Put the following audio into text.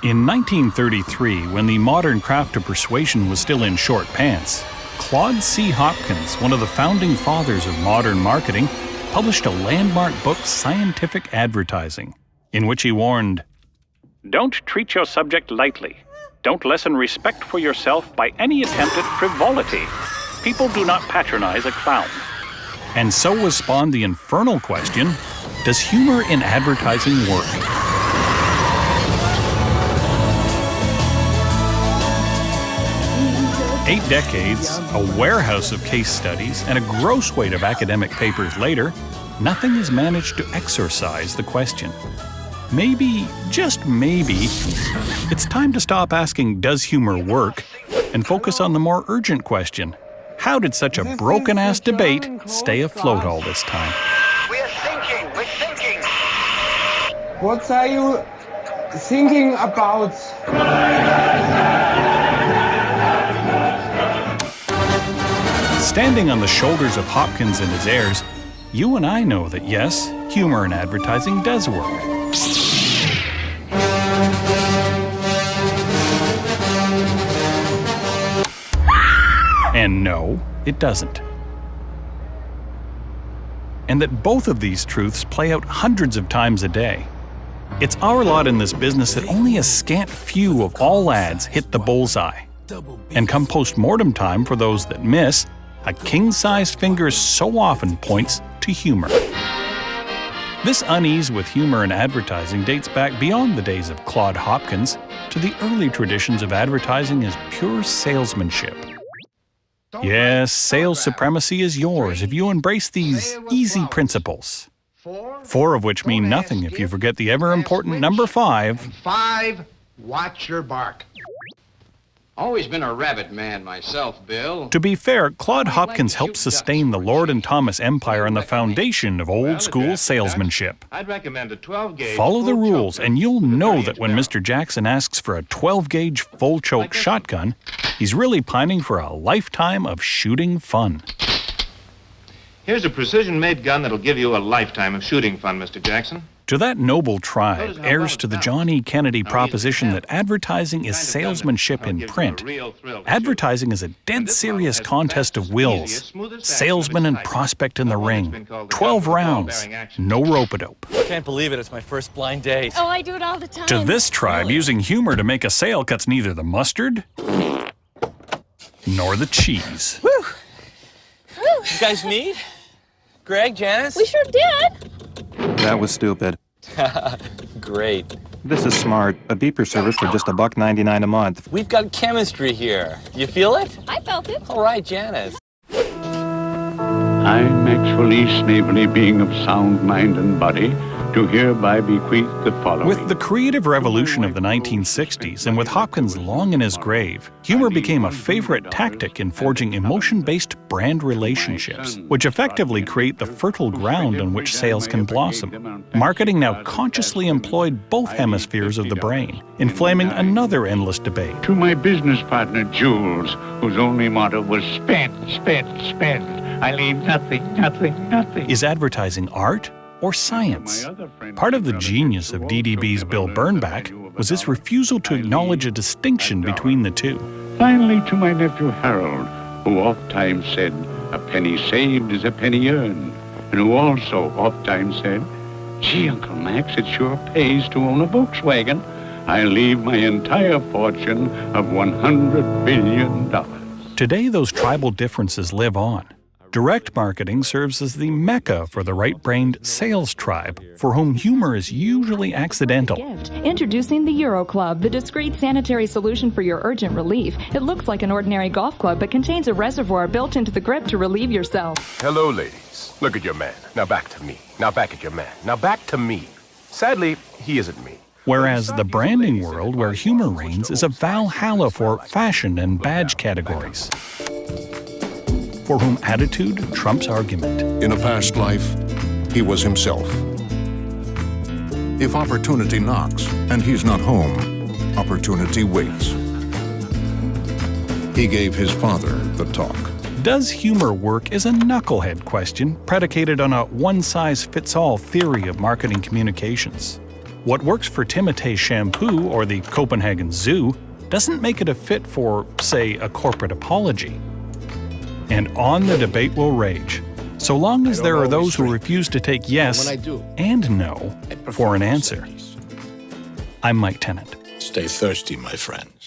In 1933, when the modern craft of persuasion was still in short pants, Claude C. Hopkins, one of the founding fathers of modern marketing, published a landmark book, Scientific Advertising, in which he warned, "Don't treat your subject lightly. Don't lessen respect for yourself by any attempt at frivolity. People do not patronize a clown." And so was spawned the infernal question, does humor in advertising work? Eight decades, a warehouse of case studies, and a gross weight of academic papers later, nothing has managed to exorcise the question. Maybe, just maybe, it's time to stop asking, does humor work, and focus on the more urgent question, how did such a broken-ass debate stay afloat all this time? We're thinking. What are you thinking about? Standing on the shoulders of Hopkins and his heirs, you and I know that yes, humor in advertising does work. And no, it doesn't. And that both of these truths play out hundreds of times a day. It's our lot in this business that only a scant few of all ads hit the bullseye. And come post-mortem time for those that miss, a king-sized finger so often points to humor. This unease with humor in advertising dates back beyond the days of Claude Hopkins to the early traditions of advertising as pure salesmanship. Yes, sales supremacy is yours if you embrace these easy principles. 4 of which mean nothing if you forget the ever-important number 5. 5, watch your bark. Always been a rabbit man myself, Bill. To be fair, Claude Hopkins helped sustain the Lord and Thomas empire on the foundation of old-school salesmanship. I'd recommend a 12-gauge. Follow the rules, and you'll know that when Mr. Jackson asks for a 12-gauge full-choke shotgun, he's really pining for a lifetime of shooting fun. Here's a precision-made gun that'll give you a lifetime of shooting fun, Mr. Jackson. To that noble tribe, heirs to the John E. Kennedy proposition that advertising is salesmanship in print, advertising is a dead serious contest of wills. Salesman and prospect in the ring. 12 rounds, no rope-a-dope. Can't believe it, it's my first blind date. Oh, I do it all the time. To this tribe, using humor to make a sale cuts neither the mustard nor the cheese. Woo! You guys meet? Greg, Janice? We sure did. That was stupid. Great. This is smart. A beeper service for just $1.99 a month. We've got chemistry here. You feel it? I felt it. All right, Janice. I, Maxwell Snavely, being of sound mind and body, do hereby bequeath the following. With the creative revolution of the 1960s, and with Hopkins long in his grave, humor became a favorite tactic in forging emotion-based brand relationships, which effectively create the fertile ground on which sales can blossom. Marketing now consciously employed both hemispheres of the brain, inflaming another endless debate. To my business partner, Jules, whose only motto was spend, spend, spend. I leave nothing, nothing, nothing. Is advertising art or science? Part of the genius of DDB's Bill Bernbach was his refusal to acknowledge a distinction between the two. Finally, to my nephew Harold, who oft-times said, a penny saved is a penny earned, and who also oft-times said, gee, Uncle Max, it sure pays to own a Volkswagen. I leave my entire fortune of $100 billion. Today, those tribal differences live on. Direct marketing serves as the mecca for the right-brained sales tribe, for whom humor is usually accidental. Introducing the Euro Club, the discreet sanitary solution for your urgent relief. It looks like an ordinary golf club, but contains a reservoir built into the grip to relieve yourself. Hello, ladies. Look at your man. Now back to me. Now back at your man. Now back to me. Sadly, he isn't me. Whereas the branding world, where humor reigns, is a valhalla for fashion and badge categories, for whom attitude trumps argument. In a past life, he was himself. If opportunity knocks and he's not home, opportunity waits. He gave his father the talk. Does humor work is a knucklehead question predicated on a one-size-fits-all theory of marketing communications. What works for Timotei shampoo or the Copenhagen Zoo doesn't make it a fit for, say, a corporate apology. And on the debate will rage, so long as there are those who refuse to take yes and no for an answer. I'm Mike Tennant. Stay thirsty, my friends.